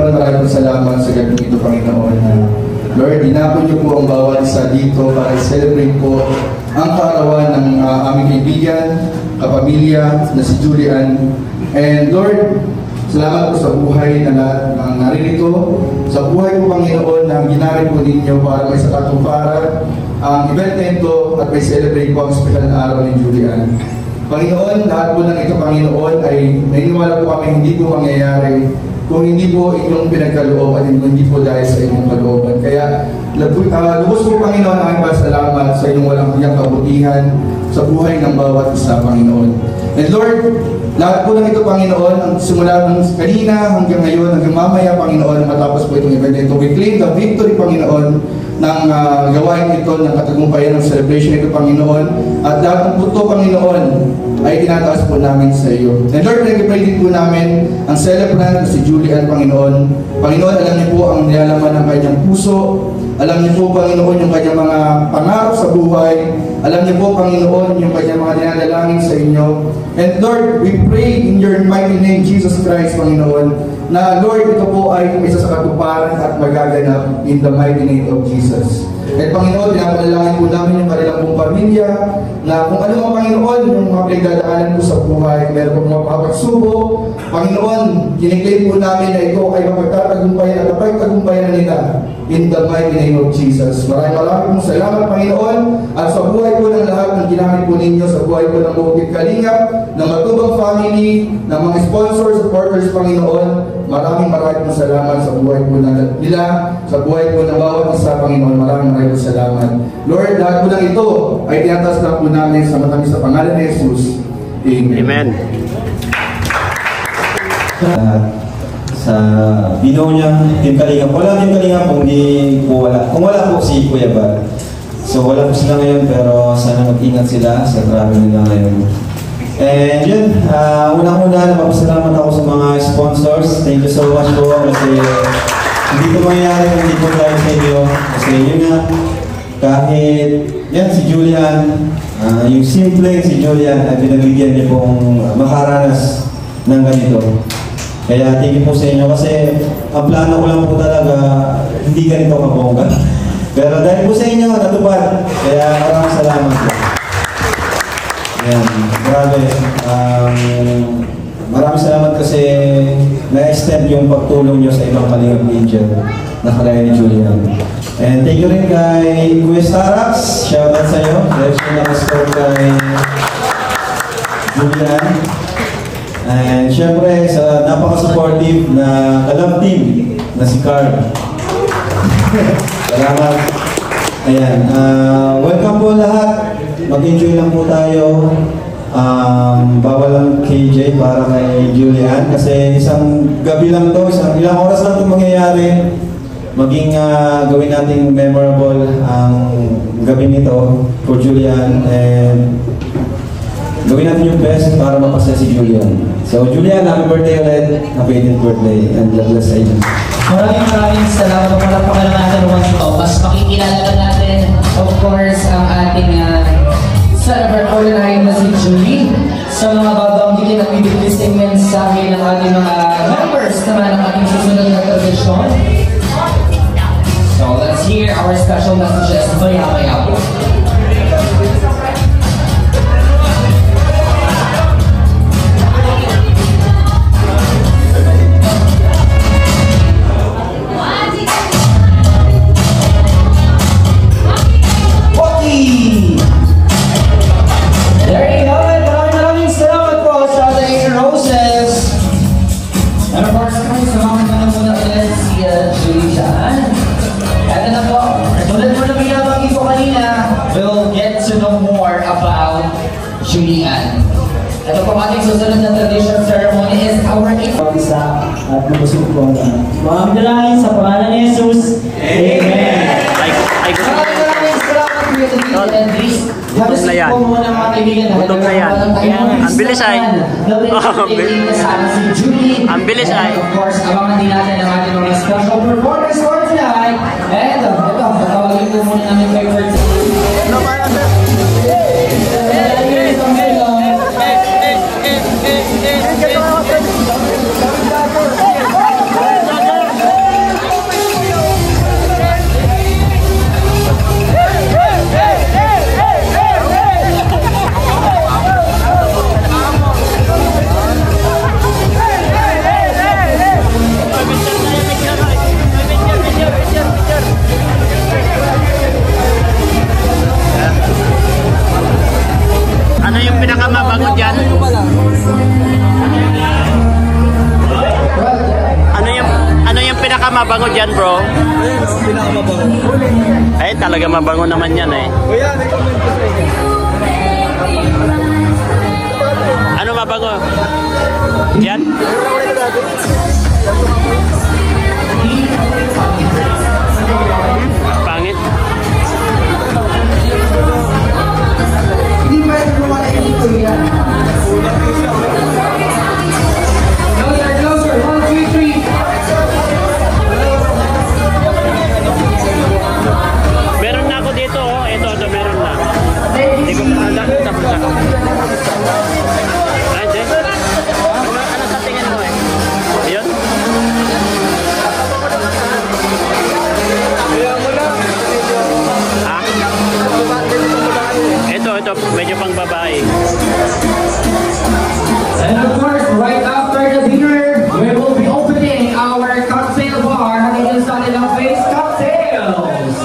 Maraming salamat sa gabing ito, Panginoon. Lord, dinako niyo po ang bawat isa dito para i-celebrate po ang kaarawan ng aming kaibigan, kapamilya na si Julian. And Lord, salamat po sa buhay na lahat ng naririto, sa buhay po, Panginoon, na ginamit po ninyo para may sakatuparan ang event na ito at may celebrate po ang special na araw ni Julian. Panginoon, lahat po ng ito, Panginoon, ay naniniwala po kami hindi po mangyayari kung hindi po inyong pinagkalooban at hindi po dahil sa inyong kalooban. Kaya, lubos po, Panginoon, ang pasalamat sa inyong walang hiyang kabutihan sa buhay ng bawat isa, Panginoon. And Lord, lahat po ng ito, Panginoon, ang simula ng kanina hanggang ngayon, hanggang mamaya, Panginoon, matapos po itong event ito, we claim the victory, Panginoon, ng gawain ito, ng katagumpayan ng celebration ito, Panginoon. At lahat ng puto, Panginoon, ay tinataas po namin sa iyo. And Lord, nag-pray din po namin ang celebrant na si Julian, Panginoon. Panginoon, alam niyo po ang nilalaman ng kanyang puso. Alam niyo po, Panginoon, yung kanyang mga pangarap sa buhay. Alam niyo po, Panginoon, yung kanyang mga dinadalangin sa inyo. And Lord, we pray in your mighty name, Jesus Christ, Panginoon, na Lord, ito po ay isa sa katuparan at magaganap in the mighty name of Jesus. At Panginoon, pinapanalangin po namin yung kanilang pong pamilya na kung ano mga, Panginoon, yung mga pinagdadaanan po sa buhay, meron po mga pagsubok, Panginoon, kiniklaim po namin na ito ay mapagtatagumpayan at mapagtagumpayan nila in the mighty name of Jesus. Maraming pong salamat, Panginoon, at sa buhay po ng lahat ng ginamit po ninyo, sa buhay po ng Bukid Kalingap, ng Matubang Family, ng mga sponsors, supporters, Panginoon. Maraming pong salamat sa buhay po nila, sa buhay po ng bawat isa, Panginoon. Maraming pong salamat. Lord, lahat po ng ito ay tinatas lang po namin sa matamis sa pangalan ni Jesus. Amen. Amen. Sa binaw niya, Team Kalingap. Wala Team Kalingap kung di po wala. Kung wala po si Kuya Bal. So wala po sila ngayon, pero sana mag-ingat sila sa travel nila ngayon. And yun, unang-una, napapasalamat ako sa mga sponsors. Thank you so much po kasi hindi ko mangyayari kung hindi po dahil sa inyo. Kasi yun nga, kahit yan si Julian, yung simple si Julian ay pinagbigyan niyo pong makaranas ng ganito. Kaya thank you po sa inyo kasi ang plano ko lang po talaga hindi ganito kabongga. Pero dahil po sa inyo, natupad. Kaya maraming salamat po. Ayan, grabe. Maraming salamat kasi na-extend yung pagtulong nyo sa ibang Kalingap Angel na kalaya ni Julian. And thank you rin kay Kuya Starax. Shoutout sa iyo. Dahil siya nakascore kay Julian. And syempre sa napaka-supportive na Kalab team na si Carl. Salamat. Ayan. Welcome po lahat. Mag-enjoy lang po tayo. Bawal lang KJ para kay Julian kasi isang gabi lang to, ilang oras lang itong mangyayari. Maging gawin nating memorable ang gabi nito for Julian and gawin natin yung best para mapasaya si Julian. So Julian, happy birthday ulit. Happy 18th birthday and God bless sa inyo. Maraming salamat po pala natin once to. Mas makikilala natin, of course, ang ating celebrant ordinary na si Julie. Sa mga babanggitin at bibigay segments sa akin ng ating mga members naman ng ating susunod na tradisyon. So let's hear our special messages. Maya-maya po. And of course, guys, samahan na muna ulit si Julie dyan. Ito na po, tulad mo na binabagi ko kanina, we'll get to know more about Julian. Ito po ating susunod na tradition ceremony is our Isa at nabusog po ang mga dalangin sa pangalan ni Jesus. Amen. Maraming salamat Kuya David and Dries. Gutom na yan. Gutom na yan. Ang bilis ay. Ang bilis ay. Of course, abangan din natin ang ating mga special performance for tonight. Ito, tatawagin ko muna namin kay Kurt. Ano yung pinakamabango dyan? Ano yung pinakamabango dyan, bro? Ay, talaga mabango naman yan eh. Ano mabango? Yan? Pangit? Hindi pa rin lumala ito yan. Closer, 1, 2, 3. Meron na ako dito, oh. Ito, meron na. Hindi ko pa tapos na. Ay, di. Ano sa tingin mo eh? Ayun? Ha? Ito, medyo pang babae. And of course, right after the dinner, we will be opening our cocktail bar. Hanggang sa kanilang face cocktails.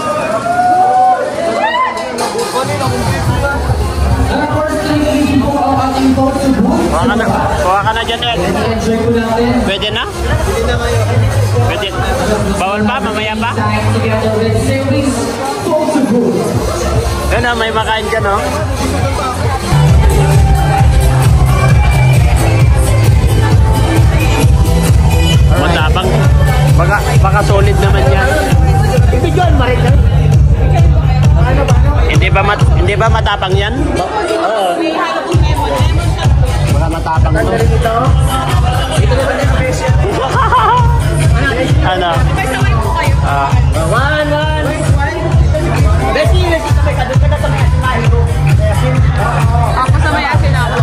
And of course, nalilipin po ang ating photo booth. Kuha ka na dyan, Ed. Enjoy po natin. Pwede na? Pwede. Bawal pa? Mamaya pa? Time together with Sailing's photo booth. Ano, may makain dyan, no? Matabang. Baka solid naman yan. Hindi ba matapang yan? Oo. Baka matapang to. Ano? Ako sa may asin ako.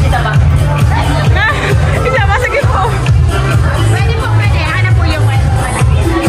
Isa ba? Sige po. Pwede po, pwede. Hanap po yung malaki.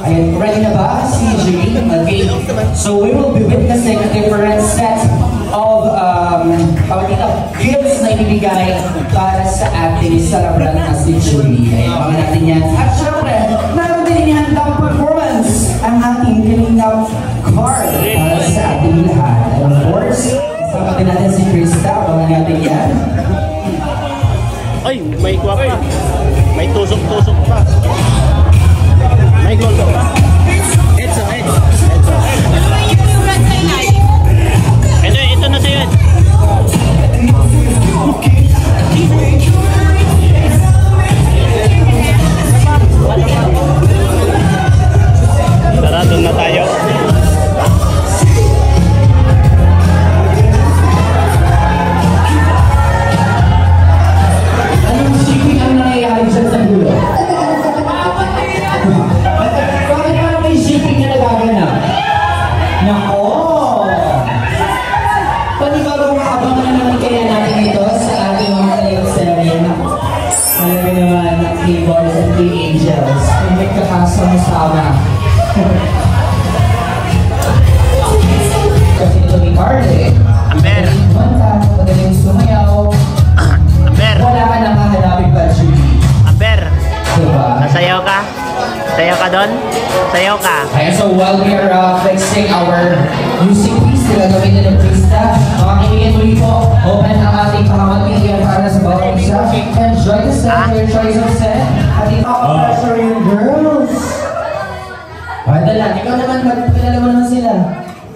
Ayan, ready na ba si Jimmy? Okay. So we will be witnessing a different set of gifts na ibibigay para sa ating celebrant na si Julie. Ayan, mga natin yan. At syempre, meron din handang performance ang ating Kalingap card para sa ating lahat. And of course, kasama din natin si Krista. Mga natin yan. Ay, may kuha pa. May tusok-tusok pa. May gold pa. Ito na sa'yo. Tara, doon na tayo. Anong shipping ang nangyayari dyan sa dulo? Bakit parang may shipping na nagaganap? Nako! Panibagong maabangan na naman kaya natin ito sa ating mga kaliyang serye. Talaga naman ang K-Boys and K-Angels. Kung may kakasama-sama. Kasi ito may card eh. Amber! Magaling sumayaw. Amber! Wala ka nang hahanapin ba, Julie? Amber! Diba? Nasayaw ka? Sayaw ka doon? Sayaw ka? Okay, so while we are fixing our music piece, gagawin na ng Krista, mga kaibigan muli po, open ang ating pakamatigan para sa bawat isa. Enjoy the set, your choice of set. Ating pressure yung girls. Okay, dala, ikaw naman, magpakilala mo naman sila.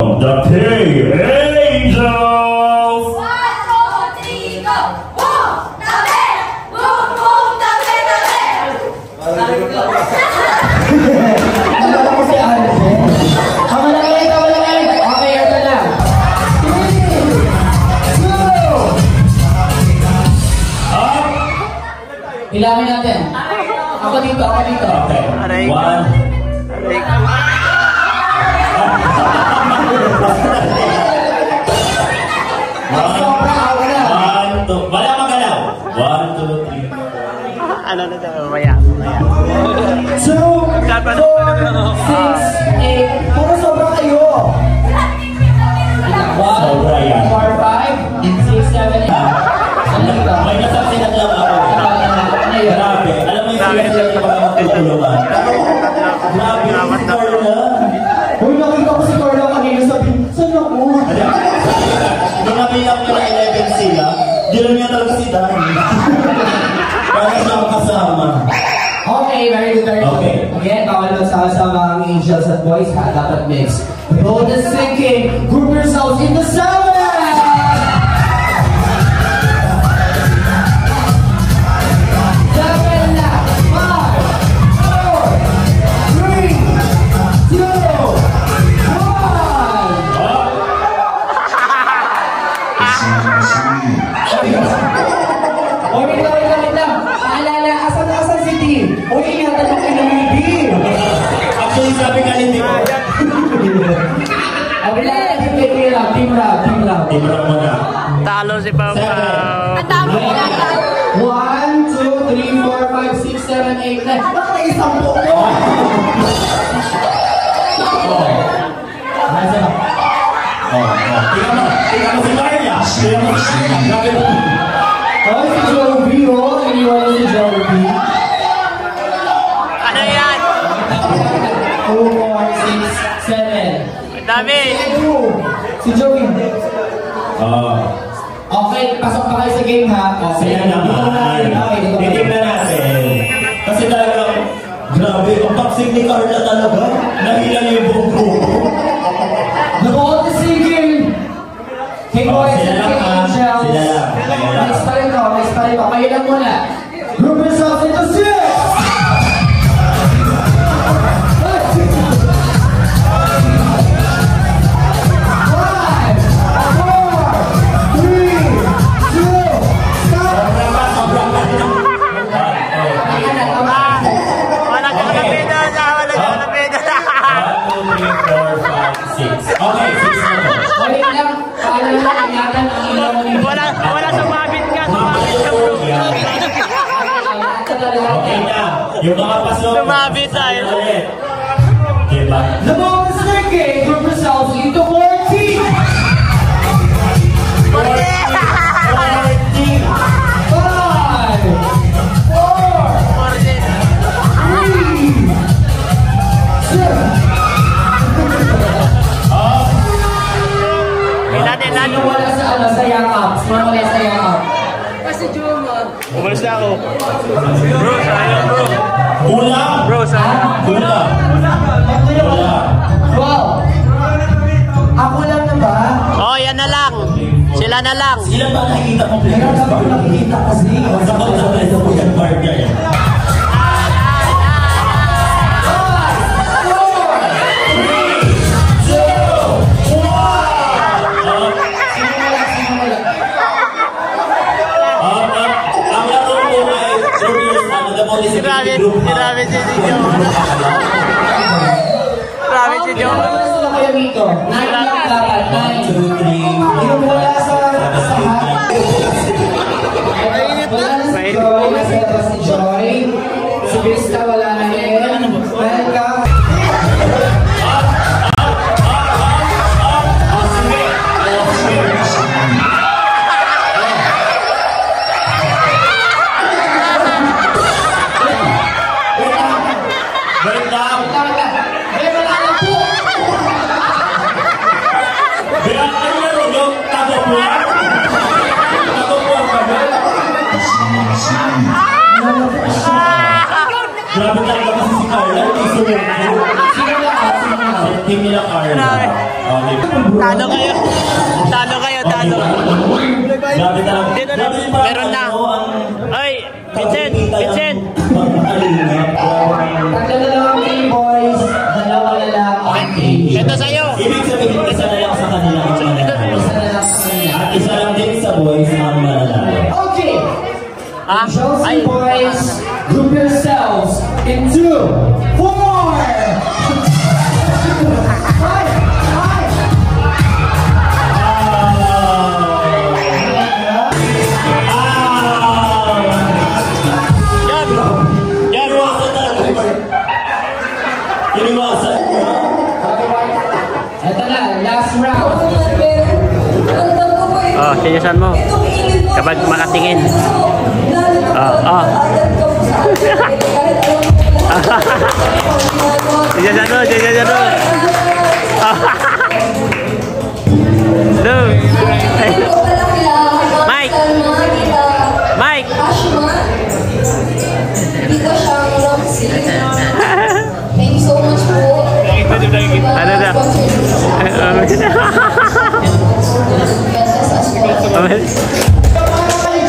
The K-Angels! Nalala ko si Alvin. Kamalangay. Okay, ito na. 3, 2. Ilangin natin. Ako dito. Okay. Aray. 1. Wala magalaw. 1, 2, 3. Ano na tayo? Mamaya. 2, 4, 6, 8. Puro sobra kayo. 1, 4, 5, 6, 7, 8. Ano ito? May nasaksinan lang ako. Grabe. Alam mo yung sila yung mga magtutulungan. Grabe yung Carla. Uy, nakita ko si Carla kanina sabi, saan ako? Nung nabilang ko na 11 sila, gano'n niya talaga si Dani. Para siyang kasama. Okay, very good. Okay. Again, bawal magsama-sama ang angels at boys. Dapat mix. Blow the sinking. Group yourselves in the sound. Wait lang. Paalala, asan si Tim? Uy, ingatan mo kayo ng Tim. Actually, sabi nga hindi ko. Team Rob muna. Talo si Pau Pau. 1, 2, 3, 4, 5, 6, 7, 8, 9. Bakit may isang po ko? Tingnan mo si Maria. Grabe mo. Oh, si Joby, oh. Iniwan si Joby. Ano yan? 2, 4, 6, 7. Dami. Si Joby. Okay, pasok pa kayo sa game, ha? Sila naman. Titignan natin. Kasi talaga, grabe, ang paksik ni Carla talaga. Nahila niya yung buong grupo. The ball is sinking. Hey boys, Sila lang, ha? Angels. Sila lang. Next pa rin ko. Kayo lang muna. Group yourselves into 6. Okay, 6 na to. Wait lang, paalala lang, ingatan ang ilaw mo. Wala sumabit ka bro. Okay na. Yung mga pasok. Sumabit tayo. Ulit. ba? The moment is their game, group yourselves into 14. 14. Wala sa yakap. Wala sa yakap. Kasi Juma. Umalis na ako. Bro, sayang bro. Kulang! Bro, sayang. Kulang! Kulang! Wow! Ako lang na ba? Oh, yan na lang. Sila na lang. Sila ba nakikita kong players Meron ba? ako nakikita kasi. Sa pagkakita ko yan, partner yan. Ang laro ko ay Grabe si Joe. Grabe si Joe. Sila kayo dito. Nine lang dapat. Nine. Yung wala sa wala na si Joy. Nasa labas si Joy. Si Vista wala na rin. Meron ka. Grabe talaga kasi si Carla. Team nila Carla. Talo kayo. Talo kayo, talo. Grabe talaga. Meron na. Ay, Vincent, Vincent. Tatlo na lang ang team boys. Dalawa na lang ang team. Ito sa'yo. Ibig sabihin, isa na lang sa kanila ang mananalo. Isa na lang sa kanila. At isa lang din sa boys ang mananalo. Okay. Ah, Chelsea ay. boys, group yourselves into 4. Ito na, last round. Oh, sinisan mo. Kapag makatingin. Oh. Sinisan mo, sinisan mo. Look. Mike. Mike. Thank you so much po. Ano na?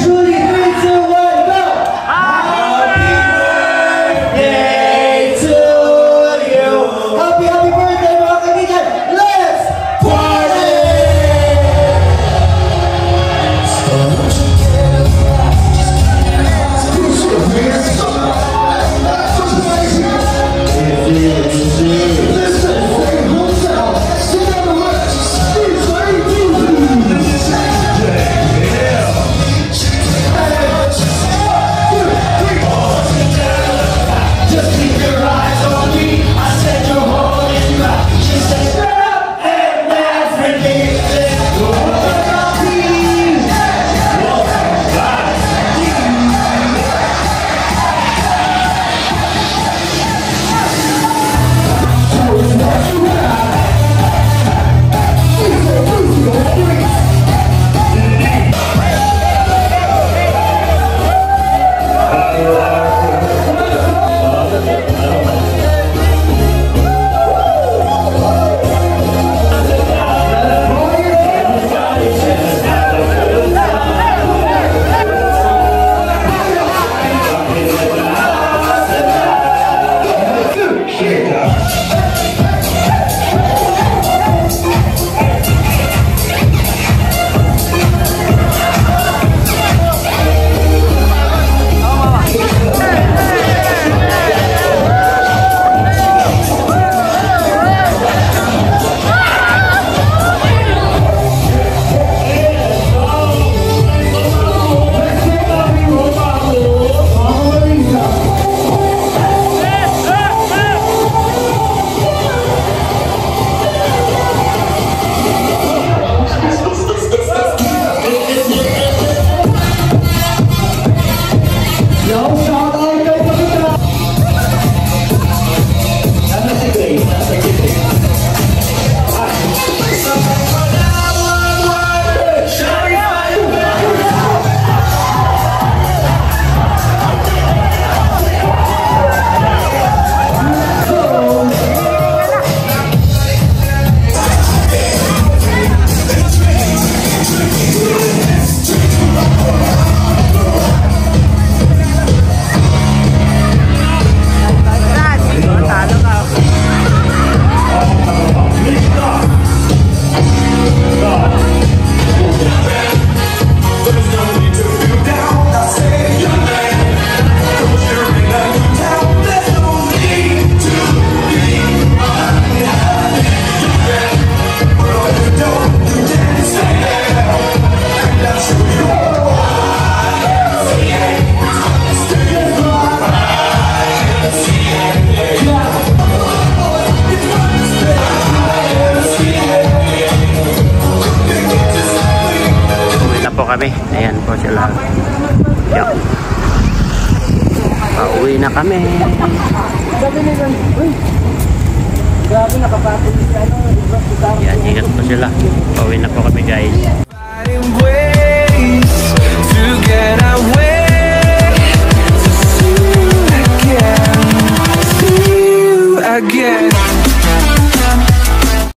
Julie, 3, 2, 1, go! Happy birthday to you! Happy birthday mga kaibigan! Let's party! kami. Ayan po sila. Yan. Pauwi na kami. Yan, ingat po sila. Pauwi na po kami guys.